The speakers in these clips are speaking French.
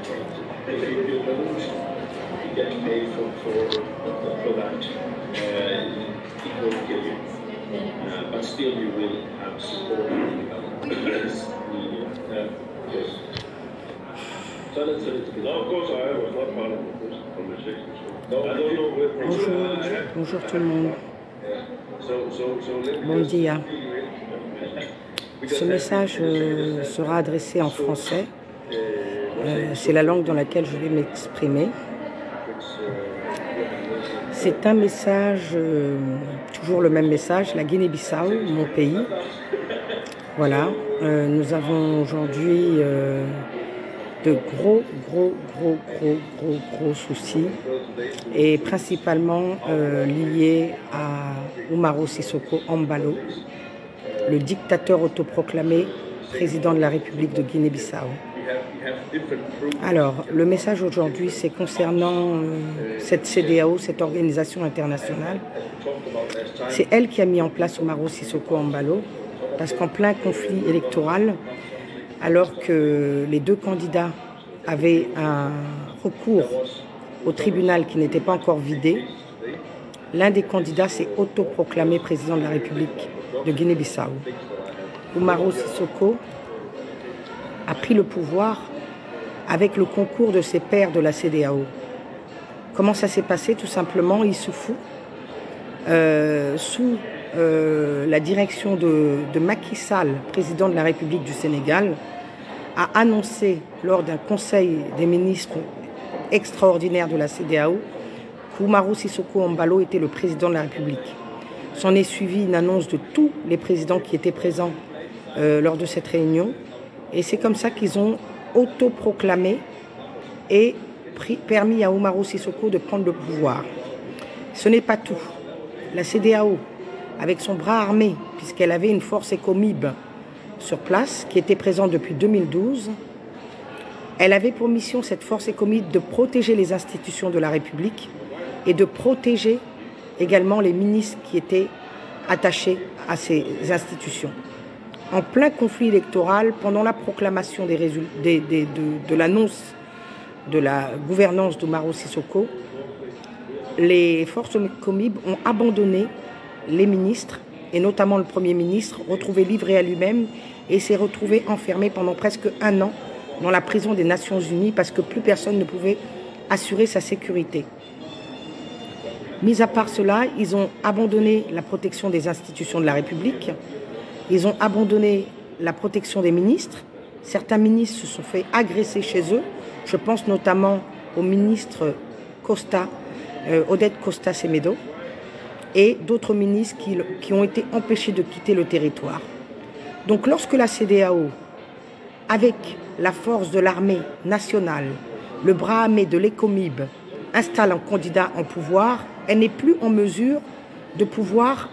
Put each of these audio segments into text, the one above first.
If you don't be getting paid for that, it will kill you. But still, you will have support from the government. Yes. So that's a little bit. No, of course, I was not part of the conversation. No, I don't know where. Bonjour, bonjour tout le monde. Bon dia. Ce message sera adressé en français. C'est la langue dans laquelle je vais m'exprimer. C'est un message, toujours le même message, la Guinée-Bissau, mon pays. Voilà, nous avons aujourd'hui de gros soucis, et principalement liés à Umaro Sissoco Embalo, le dictateur autoproclamé président de la République de Guinée-Bissau. Alors, le message aujourd'hui, c'est concernant cette CEDEAO, cette organisation internationale. C'est elle qui a mis en place Umaro Sissoco Embalo, parce qu'en plein conflit électoral, alors que les deux candidats avaient un recours au tribunal qui n'était pas encore vidé, l'un des candidats s'est autoproclamé président de la République de Guinée-Bissau. Umaro Sissoco a pris le pouvoir avec le concours de ses pairs de la CEDEAO. Comment ça s'est passé? Tout simplement, Issoufou, sous la direction de Macky Sall, président de la République du Sénégal, a annoncé lors d'un conseil des ministres extraordinaire de la CEDEAO qu'Umaro Sissoco Embalo était le président de la République. S'en est suivi une annonce de tous les présidents qui étaient présents lors de cette réunion, et c'est comme ça qu'ils ont autoproclamé et permis à Umaro Sissoco de prendre le pouvoir. Ce n'est pas tout. La CEDEAO, avec son bras armé, puisqu'elle avait une force ECOMIB sur place, qui était présente depuis 2012, elle avait pour mission, cette force ECOMIB, de protéger les institutions de la République et de protéger également les ministres qui étaient attachés à ces institutions. En plein conflit électoral, pendant la proclamation de l'annonce de la gouvernance d'Umaro Sissoco, les forces ECOMIB ont abandonné les ministres, et notamment le Premier ministre, retrouvé livré à lui-même, et s'est retrouvé enfermé pendant presque un an dans la prison des Nations Unies parce que plus personne ne pouvait assurer sa sécurité. Mis à part cela, ils ont abandonné la protection des institutions de la République, ils ont abandonné la protection des ministres. Certains ministres se sont fait agresser chez eux. Je pense notamment au ministre Costa, Odette Costa Semedo, et d'autres ministres qui ont été empêchés de quitter le territoire. Donc lorsque la CEDEAO, avec la force de l'armée nationale, le bras armé de l'ECOMIB, installe un candidat en pouvoir, elle n'est plus en mesure de pouvoir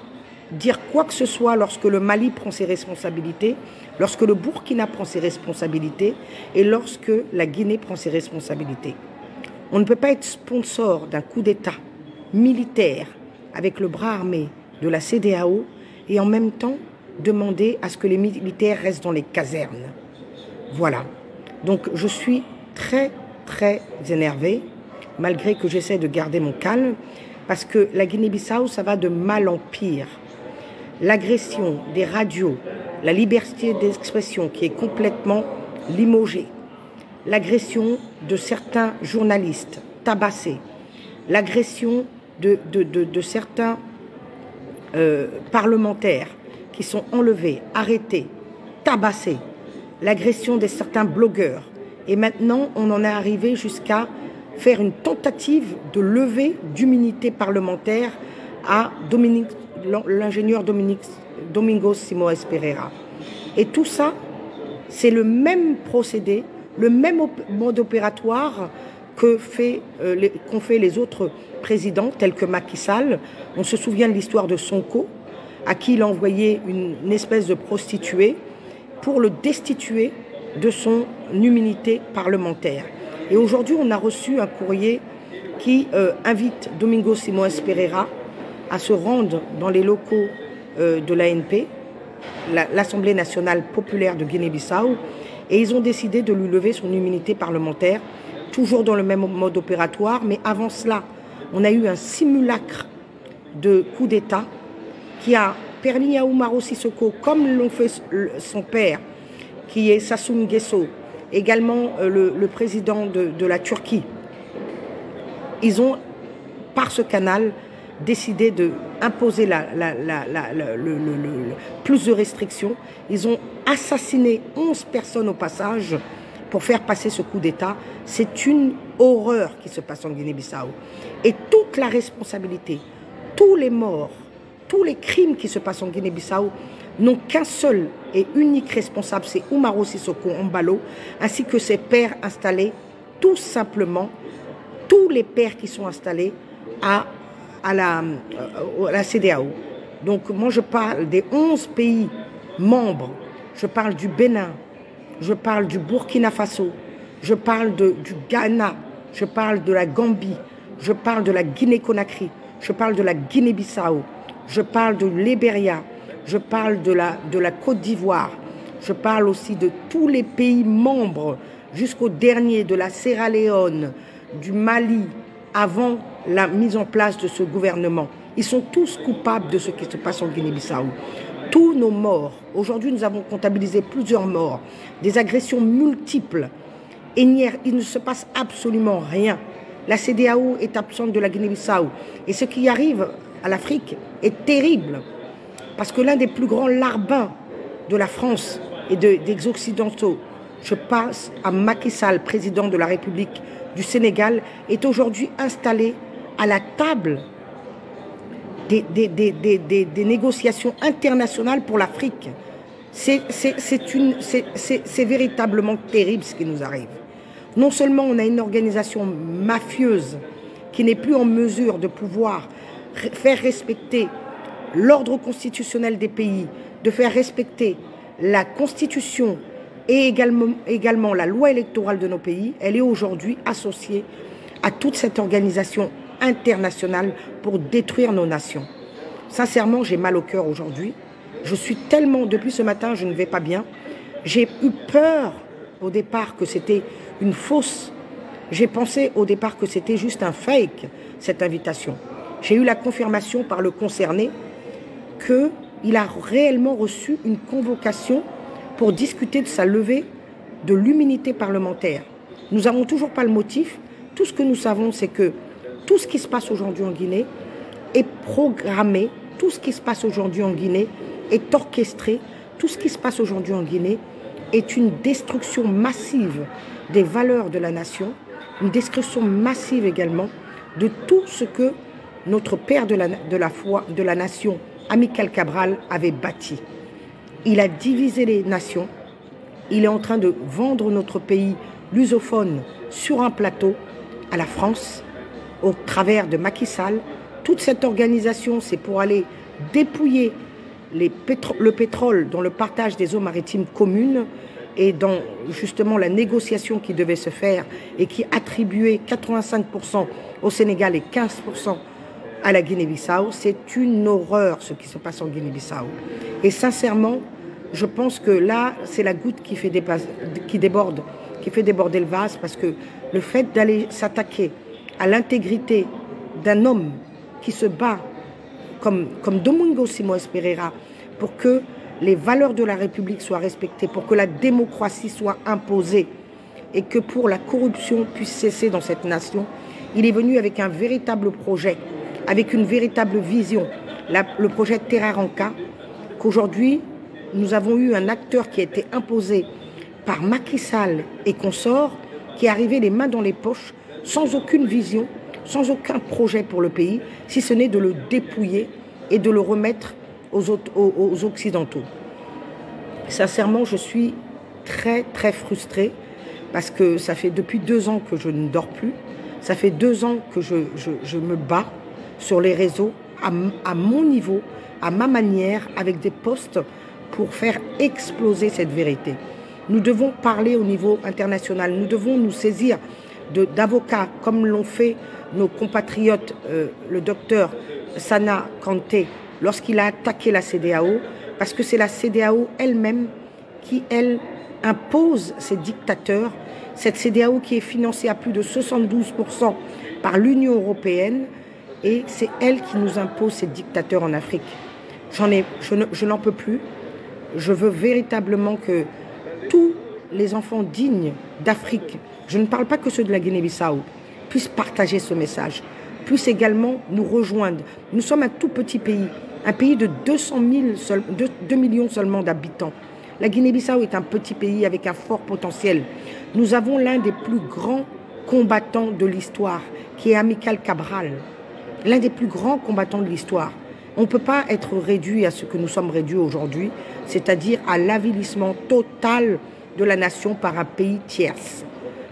dire quoi que ce soit lorsque le Mali prend ses responsabilités, lorsque le Burkina prend ses responsabilités et lorsque la Guinée prend ses responsabilités. On ne peut pas être sponsor d'un coup d'État militaire avec le bras armé de la CEDEAO et en même temps demander à ce que les militaires restent dans les casernes. Voilà. Donc je suis très énervée, malgré que j'essaie de garder mon calme, parce que la Guinée-Bissau, ça va de mal en pire. L'agression des radios, la liberté d'expression qui est complètement limogée, l'agression de certains journalistes tabassés, l'agression de certains parlementaires qui sont enlevés, arrêtés, tabassés, l'agression de certains blogueurs. Et maintenant, on en est arrivé jusqu'à faire une tentative de levée d'immunité parlementaire à l'ingénieur Domingos Simões Pereira. Et tout ça, c'est le même procédé, le même mode opératoire qu'ont fait les autres présidents, tels que Macky Sall. On se souvient de l'histoire de Sonko, à qui il a envoyé une espèce de prostituée pour le destituer de son immunité parlementaire. Et aujourd'hui, on a reçu un courrier qui invite Domingos Simões Pereira à se rendre dans les locaux de l'ANP, l'Assemblée nationale populaire de Guinée-Bissau, Et ils ont décidé de lui lever son immunité parlementaire, toujours dans le même mode opératoire. Mais avant cela, on a eu un simulacre de coup d'État qui a permis à Umaro Sissoko, comme l'ont fait son père, qui est Sassou Nguesso, également le président de la Turquie, ils ont, par ce canal, décidé d'imposer plus de restrictions. Ils ont assassiné 11 personnes au passage pour faire passer ce coup d'État. C'est une horreur qui se passe en Guinée-Bissau. Et toute la responsabilité, tous les morts, tous les crimes qui se passent en Guinée-Bissau n'ont qu'un seul et unique responsable, c'est Umaro Sissoko Embalo, ainsi que ses pairs installés, tout simplement, tous les pairs qui sont installés à la CEDEAO. Donc moi je parle des 11 pays membres, je parle du Bénin, je parle du Burkina Faso, je parle du Ghana, je parle de la Gambie, je parle de la Guinée-Conakry, je parle de la Guinée-Bissau, je parle de Libéria, je parle de la Côte d'Ivoire, je parle aussi de tous les pays membres jusqu'au dernier, de la Sierra Leone, du Mali, avant la mise en place de ce gouvernement. Ils sont tous coupables de ce qui se passe en Guinée-Bissau. Tous nos morts, aujourd'hui nous avons comptabilisé plusieurs morts, des agressions multiples, et il ne se passe absolument rien. La CEDEAO est absente de la Guinée-Bissau. Et ce qui arrive à l'Afrique est terrible, parce que l'un des plus grands larbins de la France et des Occidentaux, je passe à Macky Sall, président de la République du Sénégal, est aujourd'hui installé à la table des négociations internationales pour l'Afrique. C'est véritablement terrible ce qui nous arrive. Non seulement on a une organisation mafieuse qui n'est plus en mesure de pouvoir faire respecter l'ordre constitutionnel des pays, de faire respecter la Constitution et également la loi électorale de nos pays, elle est aujourd'hui associée à toute cette organisation internationale pour détruire nos nations. Sincèrement, j'ai mal au cœur aujourd'hui. Je suis tellement, depuis ce matin, je ne vais pas bien. J'ai eu peur au départ que c'était une fausse. J'ai pensé au départ que c'était juste un fake, cette invitation. J'ai eu la confirmation par le concerné qu'il a réellement reçu une convocation pour discuter de sa levée de l'immunité parlementaire. Nous n'avons toujours pas le motif. Tout ce que nous savons, c'est que tout ce qui se passe aujourd'hui en Guinée est programmé, tout ce qui se passe aujourd'hui en Guinée est orchestré, tout ce qui se passe aujourd'hui en Guinée est une destruction massive des valeurs de la nation, une destruction massive également de tout ce que notre père de la nation, Amilcar Cabral, avait bâti. Il a divisé les nations, il est en train de vendre notre pays lusophone sur un plateau à la France, au travers de Macky Sall. Toute cette organisation, c'est pour aller dépouiller le pétrole dans le partage des eaux maritimes communes et dans justement la négociation qui devait se faire et qui attribuait 85% au Sénégal et 15% à la Guinée-Bissau. C'est une horreur ce qui se passe en Guinée-Bissau. Et sincèrement, je pense que là, c'est la goutte qui fait déborder le vase, parce que le fait d'aller s'attaquer à l'intégrité d'un homme qui se bat comme Domingos Simões Pereira pour que les valeurs de la République soient respectées, pour que la démocratie soit imposée et que pour la corruption puisse cesser dans cette nation, il est venu avec un véritable projet, avec une véritable vision, le projet Terra Ranca, qu'aujourd'hui, nous avons eu un acteur qui a été imposé par Macky Sall et consorts, qui est arrivé les mains dans les poches, sans aucune vision, sans aucun projet pour le pays, si ce n'est de le dépouiller et de le remettre aux Occidentaux. Sincèrement, je suis très très frustrée, parce que ça fait depuis 2 ans que je ne dors plus, ça fait 2 ans que je me bats sur les réseaux, à mon niveau, à ma manière, avec des posts pour faire exploser cette vérité. Nous devons parler au niveau international, nous devons nous saisir d'avocats, comme l'ont fait nos compatriotes, le docteur Sana Kanté, lorsqu'il a attaqué la CEDEAO, parce que c'est la CEDEAO elle-même qui, elle, impose ces dictateurs, cette CEDEAO qui est financée à plus de 72% par l'Union européenne, et c'est elle qui nous impose ces dictateurs en Afrique. Je n'en peux plus. Je veux véritablement que tous les enfants dignes d'Afrique, je ne parle pas que ceux de la Guinée-Bissau, puissent partager ce message, puissent également nous rejoindre. Nous sommes un tout petit pays, un pays de 2 millions seulement d'habitants. La Guinée-Bissau est un petit pays avec un fort potentiel. Nous avons l'un des plus grands combattants de l'histoire, qui est Amilcar Cabral, l'un des plus grands combattants de l'histoire. On ne peut pas être réduit à ce que nous sommes réduits aujourd'hui, c'est-à-dire à l'avilissement total de la nation par un pays tierce.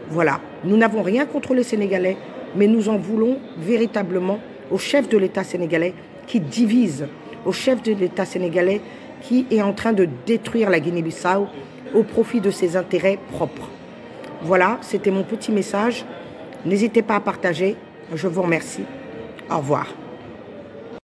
Voilà, nous n'avons rien contre les Sénégalais, mais nous en voulons véritablement au chef de l'État sénégalais qui divise, au chef de l'État sénégalais qui est en train de détruire la Guinée-Bissau au profit de ses intérêts propres. Voilà, c'était mon petit message. N'hésitez pas à partager. Je vous remercie. Au revoir.